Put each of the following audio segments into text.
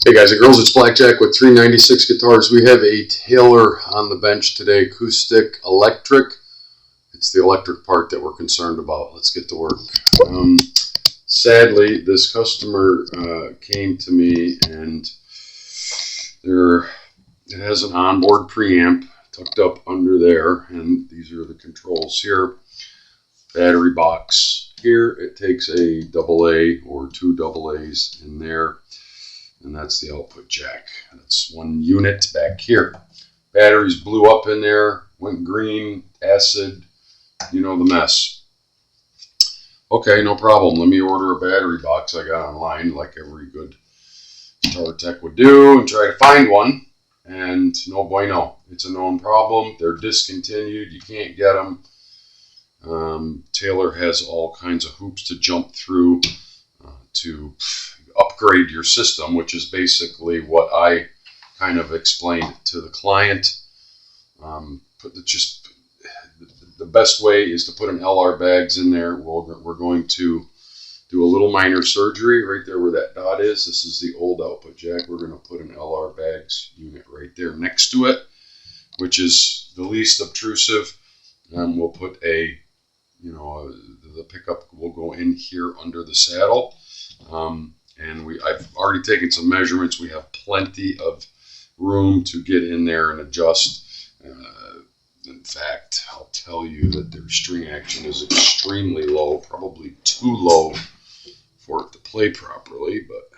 Hey guys and girls, it's Blackjack with 396 Guitars. We have a Taylor on the bench today, acoustic, electric. It's the electric part that we're concerned about. Let's get to work. Sadly, this customer came to me and it has an onboard preamp tucked up under there, and these are the controls here. Battery box here. It takes a AA or two AA's in there. And that's the output jack. That's one unit back here. Batteries blew up in there, went green, acid, you know the mess. Okay, no problem. Let me order a battery box I got online, like every good guitar tech would do, and try to find one. And no bueno. It's a known problem. They're discontinued. You can't get them. Taylor has all kinds of hoops to jump through to upgrade your system, which is basically what I kind of explained to the client. The best way is to put an LR bags in there. We're going to do a little minor surgery right there where that dot is. This is the old output jack. We're going to put an LR bags unit right there next to it, which is the least obtrusive. We'll put the pickup will go in here under the saddle. And I've already taken some measurements. We have plenty of room to get in there and adjust. In fact, I'll tell you that their string action is extremely low, probably too low for it to play properly. But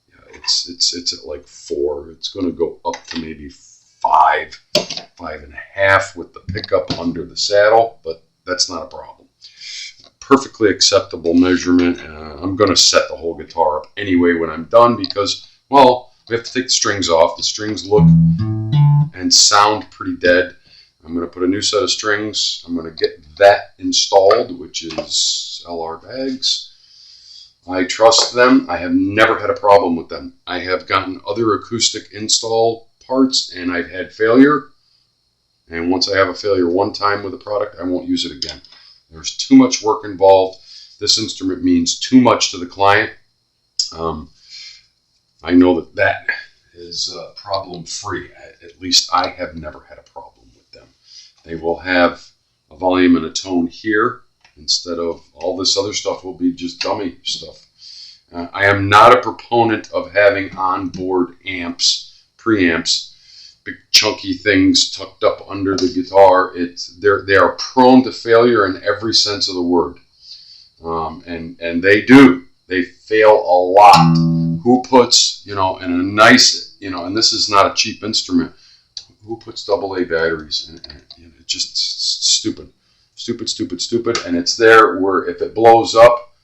yeah, it's at like 4. It's going to go up to maybe 5, 5.5 with the pickup under the saddle, but that's not a problem. Perfectly acceptable measurement. I'm going to set the whole guitar up anyway when I'm done because, well, we have to take the strings off. The strings look and sound pretty dead. I'm going to put a new set of strings. I'm going to get that installed, which is LR bags. I trust them. I have never had a problem with them. I have gotten other acoustic install parts and I've had failure. And once I have a failure one time with a product, I won't use it again. There's too much work involved. This instrument means too much to the client. I know that is problem-free. At least I have never had a problem with them. They will have a volume and a tone here instead of all this other stuff will be just dummy stuff. I am not a proponent of having onboard amps, preamps, big chunky things tucked up under the guitar. They are prone to failure in every sense of the word, and they do. They fail a lot. Who puts in a nice and this is not a cheap instrument. Who puts AA batteries in it? It's just stupid, and it's there where if it blows up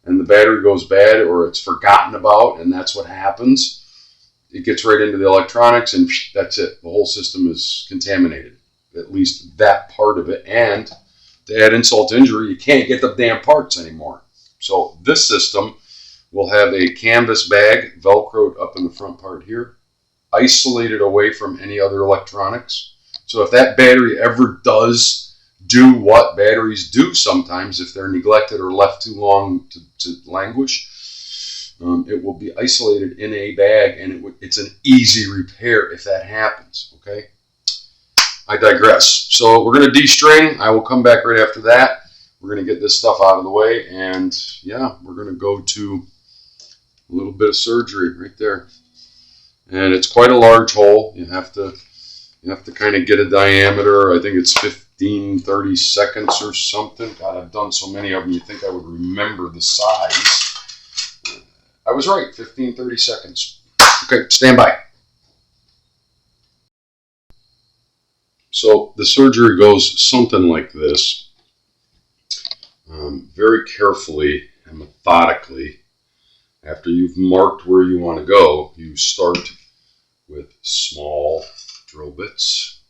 and the battery goes bad or it's forgotten about, and that's what happens. It gets right into the electronics and that's it. The whole system is contaminated, at least that part of it. And to add insult to injury, you can't get the damn parts anymore. So this system will have a canvas bag velcroed up in the front part here, isolated away from any other electronics. So if that battery ever does do what batteries do sometimes if they're neglected or left too long to languish, it will be isolated in a bag, and it's an easy repair if that happens, okay? I digress. So we're going to de-string. I will come back right after that. We're going to get this stuff out of the way, and yeah, we're going to go to a little bit of surgery right there. And it's quite a large hole. You have to kind of get a diameter. I think it's 15-30 seconds or something. God, I've done so many of them, you'd think I would remember the size. I was right, 15-30 seconds. Okay, stand by. So the surgery goes something like this. Very carefully and methodically, after you've marked where you want to go, you start with small drill bits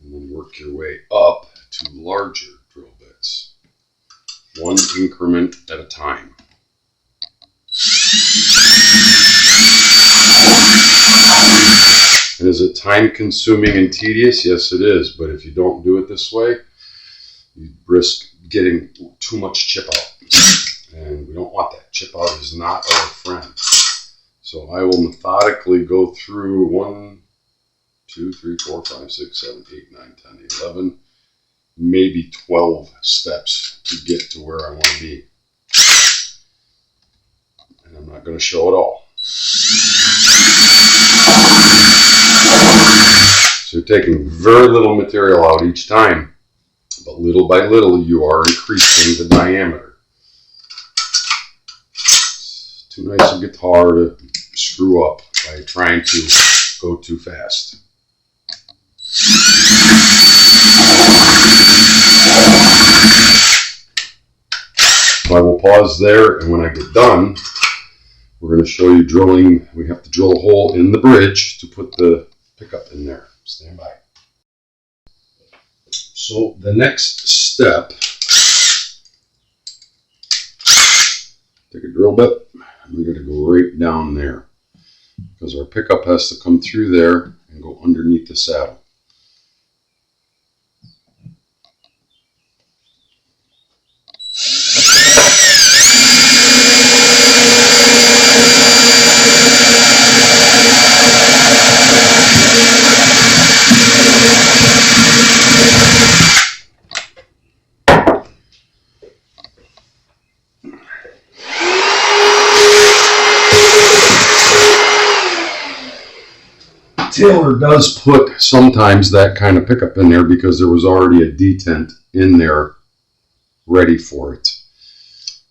and then work your way up to larger drill bits, one increment at a time. And is it time-consuming and tedious? Yes, it is. But if you don't do it this way, you risk getting too much chip out. And we don't want that. Chip out is not our friend. So I will methodically go through 1, 2, 3, 4, 5, 6, 7, 8, 9, 10, 11, maybe 12 steps to get to where I want to be. And I'm not going to show it all. So you're taking very little material out each time, but little by little you are increasing the diameter. It's too nice a guitar to screw up by trying to go too fast. So I will pause there, and when I get done, we're going to show you drilling. We have to drill a hole in the bridge to put the pickup in there. Stand by. So the next step, take a drill bit, and we're going to go right down there, because our pickup has to come through there and go underneath the saddle. Taylor does put sometimes that kind of pickup in there because there was already a detent in there ready for it.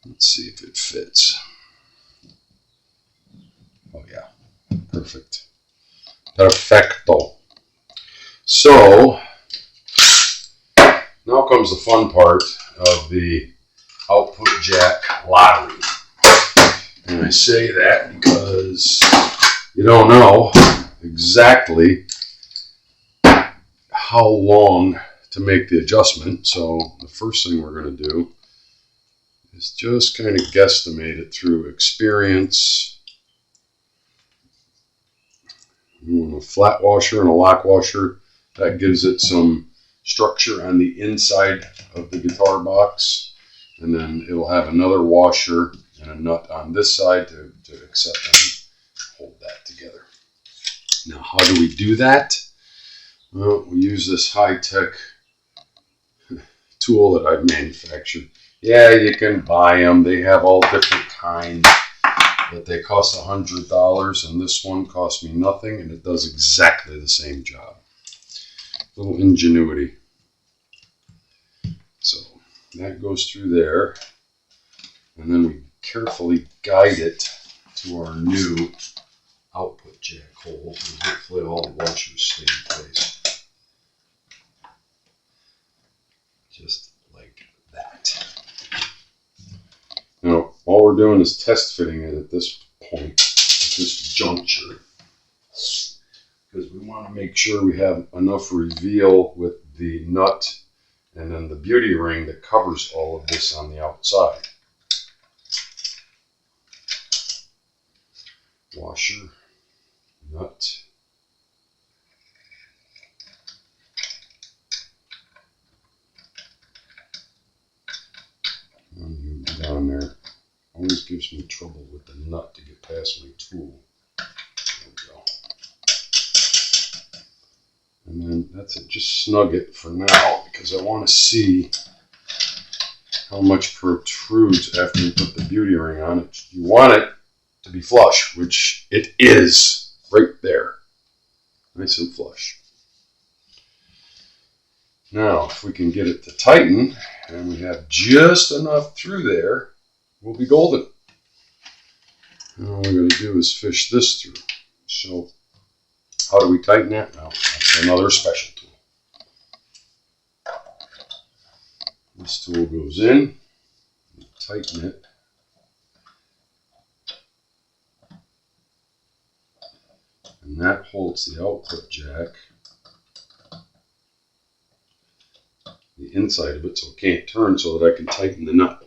Let's see if it fits. Oh yeah, perfect. Perfecto. So now comes the fun part of the output jack lottery. And I say that because you don't know exactly how long to make the adjustment. So the first thing we're going to do is just kind of guesstimate it through experience. You want a flat washer and a lock washer. That gives it some structure on the inside of the guitar box. And then it'll have another washer and a nut on this side to accept and hold that together. Now, how do we do that? Well, we use this high-tech tool that I've manufactured. Yeah, you can buy them. They have all different kinds, but they cost $100, and this one cost me nothing, and it does exactly the same job. A little ingenuity. So that goes through there, and then we carefully guide it to our new output jack hole, and hopefully all the washers stay in place. Just like that. Now, all we're doing is test fitting it at this point, at this juncture, because we want to make sure we have enough reveal with the nut and then the beauty ring that covers all of this on the outside. Washer, nut, and down there. Always gives me trouble with the nut to get past my tool. There we go. And then that's it. Just snug it for now because I want to see how much protrudes after you put the beauty ring on it. You want it to be flush, which it is right there. Nice and flush. Now, if we can get it to tighten, and we have just enough through there, we'll be golden. And all we're going to do is fish this through. So, how do we tighten that? Well, that's another special tool. This tool goes in, you tighten it. And that holds the output jack, the inside of it, so it can't turn, so that I can tighten the nut.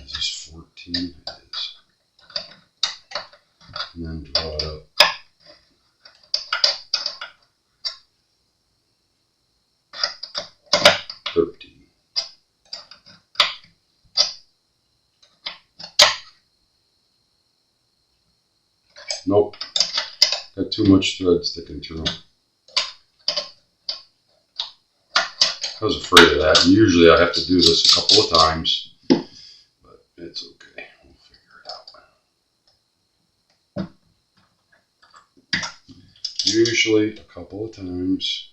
Is this 14? It is. And then draw it up. Got too much thread sticking through. I was afraid of that. And usually I have to do this a couple of times, but it's okay. We'll figure it out. Usually a couple of times.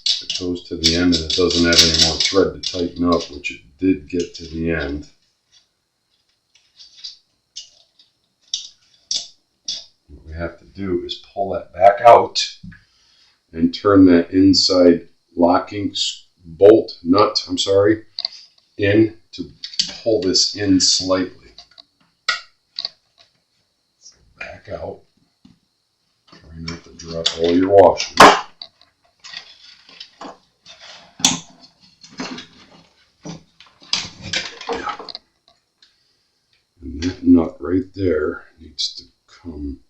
If it goes to the end and it doesn't have any more thread to tighten up, which it did get to the end. What we have to do is pull that back out and turn that inside locking bolt nut, in to pull this in slightly. So back out. Try not to drop all your washers. Yeah. And that nut right there needs to come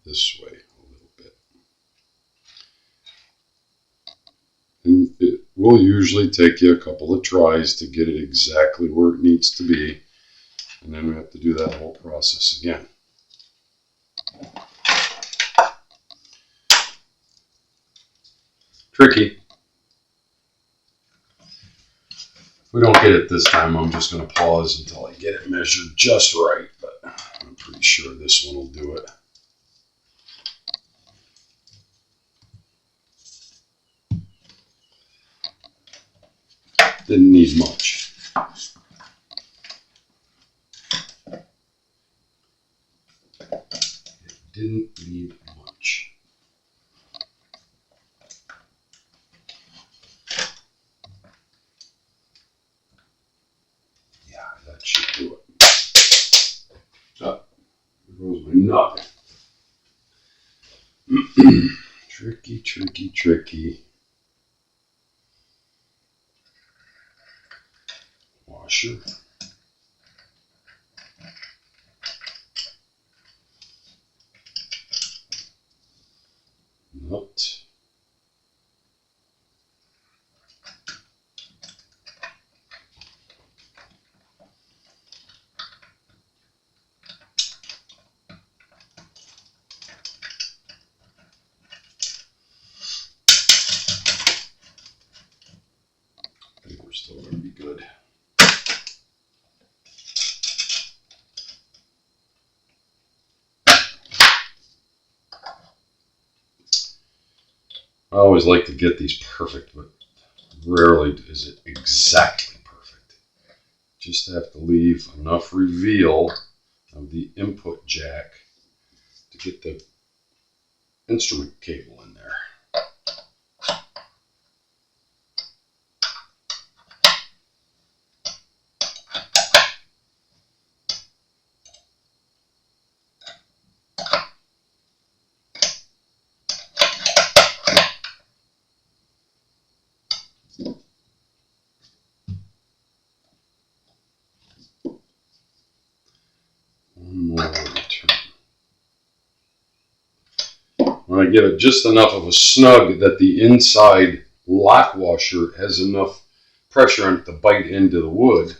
this way a little bit. And it will usually take you a couple of tries to get it exactly where it needs to be. And then we have to do that whole process again. Tricky. If we don't get it this time, I'm just going to pause until I get it measured just right. But I'm pretty sure this one will do it. Didn't need much. It didn't need much. Yeah, that should do it. Oh, there goes my nut. Tricky, tricky, tricky. Washer. Nut. I think we're still going to be good. I always like to get these perfect, but rarely is it exactly perfect. Just have to leave enough reveal of the input jack to get the instrument cable in there. One more return. When I get it just enough of a snug that the inside lock washer has enough pressure on it to bite into the wood,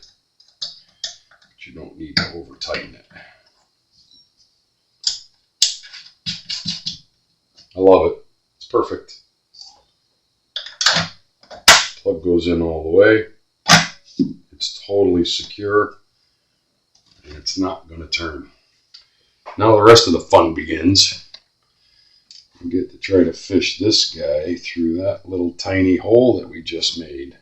but you don't need to over tighten it. I love it. It's perfect. Plug goes in all the way. It's totally secure. And it's not going to turn. Now the rest of the fun begins. We get to try to fish this guy through that little tiny hole that we just made.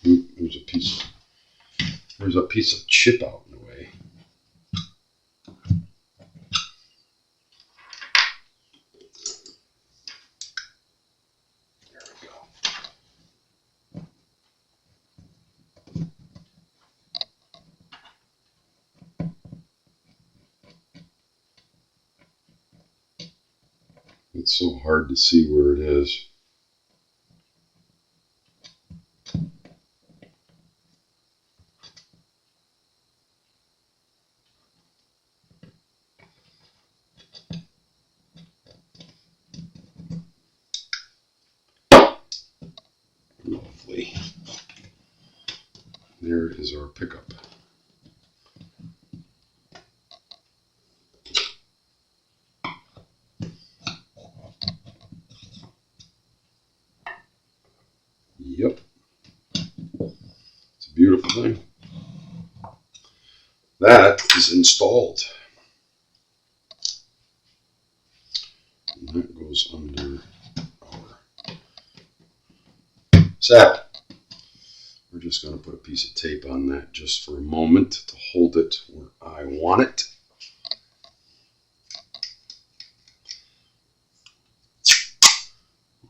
There's a piece of chip out in the way. There we go. It's so hard to see where it is. Lovely. there is our pickup. Yep. It's a beautiful thing. That is installed. And that goes under our saddle. We're just going to put a piece of tape on that just for a moment to hold it where I want it.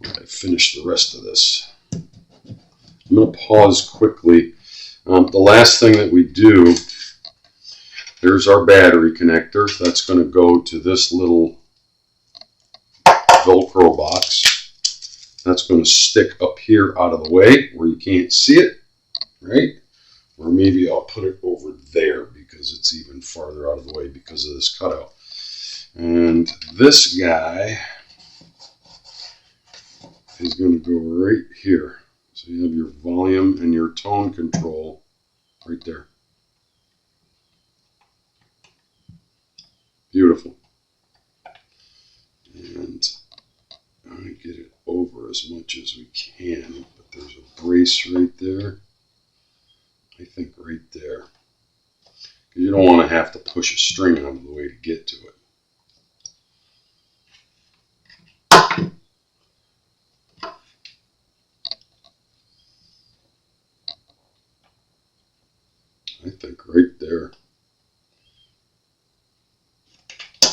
I finish the rest of this. I'm going to pause quickly. The last thing that we do, there's our battery connector. That's going to go to this little Velcro box. That's going to stick up here out of the way where you can't see it, right? Or maybe I'll put it over there because it's even farther out of the way because of this cutout. And this guy is going to go right here. So you have your volume and your tone control right there. Beautiful. And I get it over as much as we can, but there's a brace right there. I think right there. Because you don't want to have to push a string out of the way to get to it. I think right there.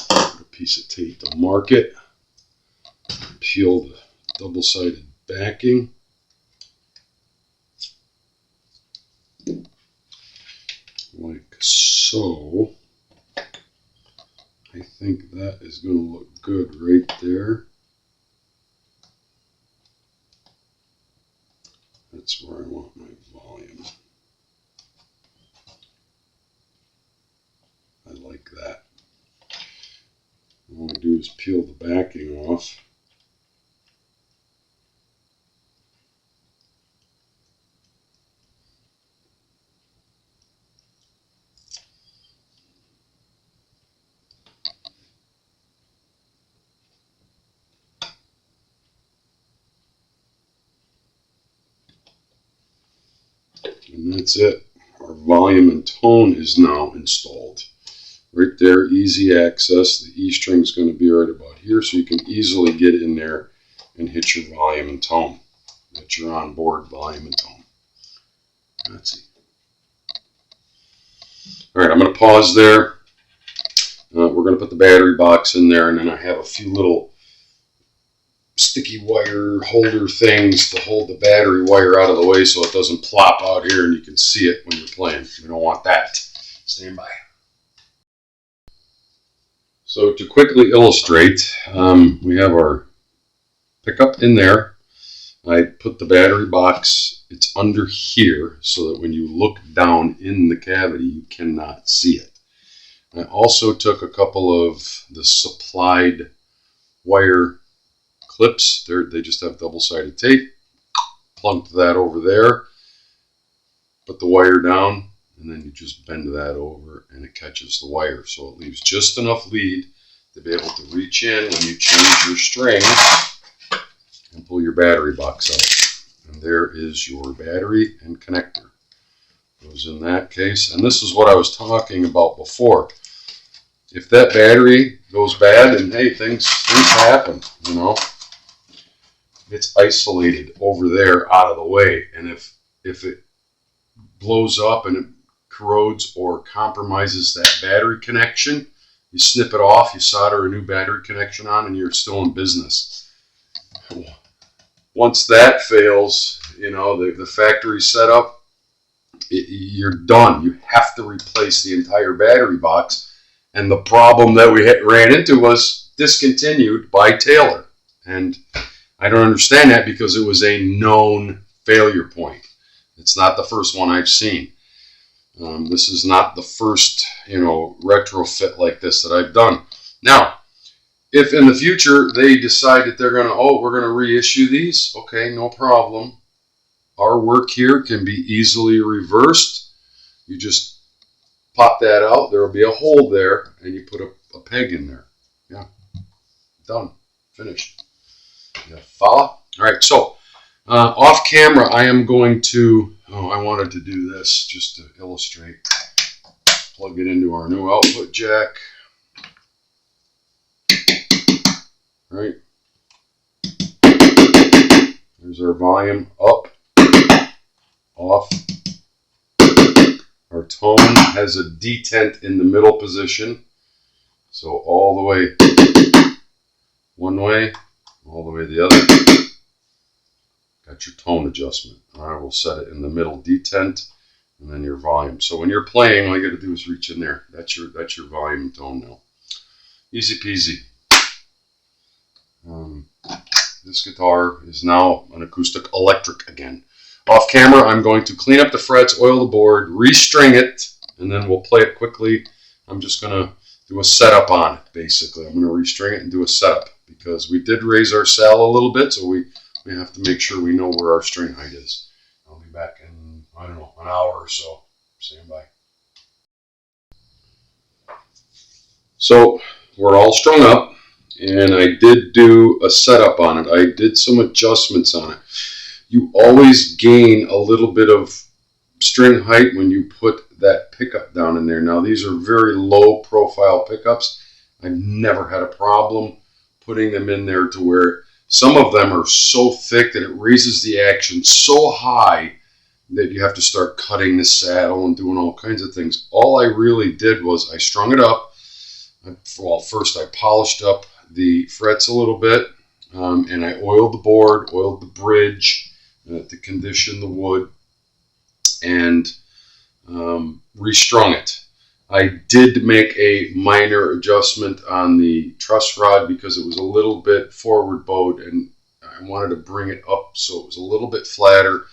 Put a piece of tape to mark it. Peel the double-sided backing. Like so. I think that is going to look good right there. That's where I want my volume. I like that. All I do is peel the backing off. And that's it. Our volume and tone is now installed. Right there, easy access. The E string is going to be right about here, so you can easily get in there and hit your volume and tone. Get your onboard volume and tone. Let's see. All right, I'm going to pause there. We're going to put the battery box in there, and then I have a few little sticky wire holder things to hold the battery wire out of the way so it doesn't plop out here and you can see it when you're playing. We don't want that. Stand by. So to quickly illustrate, we have our pickup in there. I put the battery box, it's under here so that when you look down in the cavity you cannot see it. I also took a couple of the supplied wire clips. They just have double-sided tape. Plunked that over there. Put the wire down, and then you just bend that over, and it catches the wire. So it leaves just enough lead to be able to reach in when you change your string and pull your battery box out. And there is your battery and connector. Goes in that case. And this is what I was talking about before. If that battery goes bad, and hey, things happen, you know. It's isolated over there out of the way, and if it blows up and it corrodes or compromises that battery connection, you snip it off, you solder a new battery connection on, and you're still in business. Once that fails, you know, the factory setup, you're done. You have to replace the entire battery box, and the problem that we ran into was discontinued by Taylor, and I don't understand that because it was a known failure point. It's not the first one I've seen. This is not the first, you know, retrofit like this that I've done. Now, if in the future they decide that they're going to, we're going to reissue these, okay, no problem. our work here can be easily reversed. You just pop that out. There will be a hole there, and you put a peg in there. Yeah, done, finished. You follow? All right, so off camera, I am going to, I wanted to do this just to illustrate. Plug it into our new output jack. All right. There's our volume up, off. Our tone has a detent in the middle position. So all the way one way, all the way the other. Got your tone adjustment. All right, we'll set it in the middle detent, and then your volume. So when you're playing, all you got to do is reach in there. That's your volume and tone now. Easy peasy. This guitar is now an acoustic electric again. Off camera, I'm going to clean up the frets, oil the board, restring it, and then we'll play it quickly. I'm just going to do a setup on it, basically. I'm going to restring it and do a setup because we did raise our saddle a little bit, so we have to make sure we know where our string height is. I'll be back in, I don't know, an hour or so. Stand by. So we're all strung up, and I did do a setup on it. I did some adjustments on it. You always gain a little bit of string height when you put that pickup down in there. Now these are very low profile pickups. I've never had a problem putting them in there to where some of them are so thick that it raises the action so high that you have to start cutting the saddle and doing all kinds of things. All I really did was I strung it up. Well, first I polished up the frets a little bit, and I oiled the board, oiled the bridge to condition the wood, and restrung it. I did make a minor adjustment on the truss rod because it was a little bit forward bowed, and I wanted to bring it up so it was a little bit flatter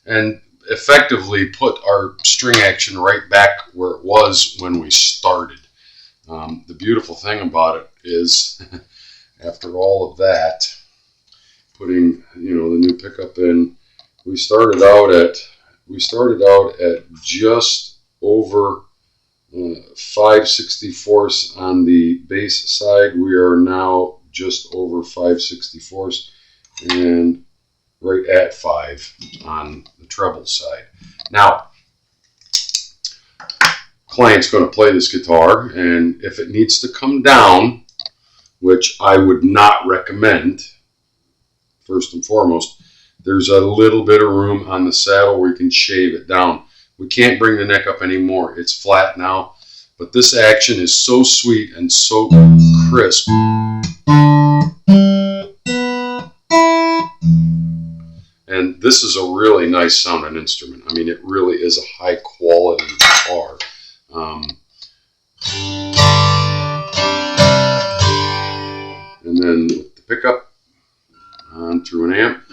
and effectively put our string action right back where it was when we started. The beautiful thing about it is after all of that, putting the new pickup in, we started out at just over 5/64 on the bass side. We are now just over 5/64 and right at 5 on the treble side. Now, client's going to play this guitar, and if it needs to come down, which I would not recommend, first and foremost, there's a little bit of room on the saddle where you can shave it down. We can't bring the neck up anymore. It's flat now. But this action is so sweet and so crisp. And this is a really nice sounding instrument. I mean, it really is a high quality guitar. And then with the pickup on through an amp.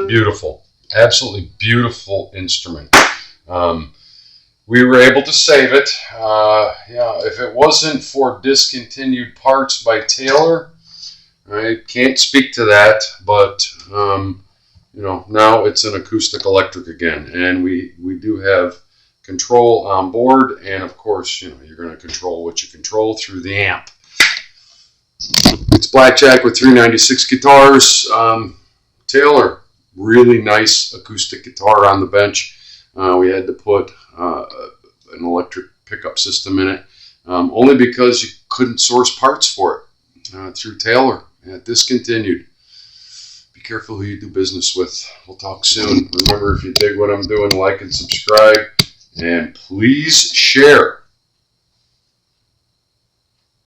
Beautiful, absolutely beautiful instrument. We were able to save it. Yeah, if it wasn't for discontinued parts by Taylor, I can't speak to that, but now it's an acoustic electric again, and we do have control on board, and of course, you're going to control what you control through the amp. It's Blackjack with 396 guitars. Taylor, really nice acoustic guitar on the bench. We had to put an electric pickup system in it, only because you couldn't source parts for it through Taylor. Discontinued. Be careful who you do business with. We'll talk soon. Remember, if you dig what I'm doing, like and subscribe, and please share.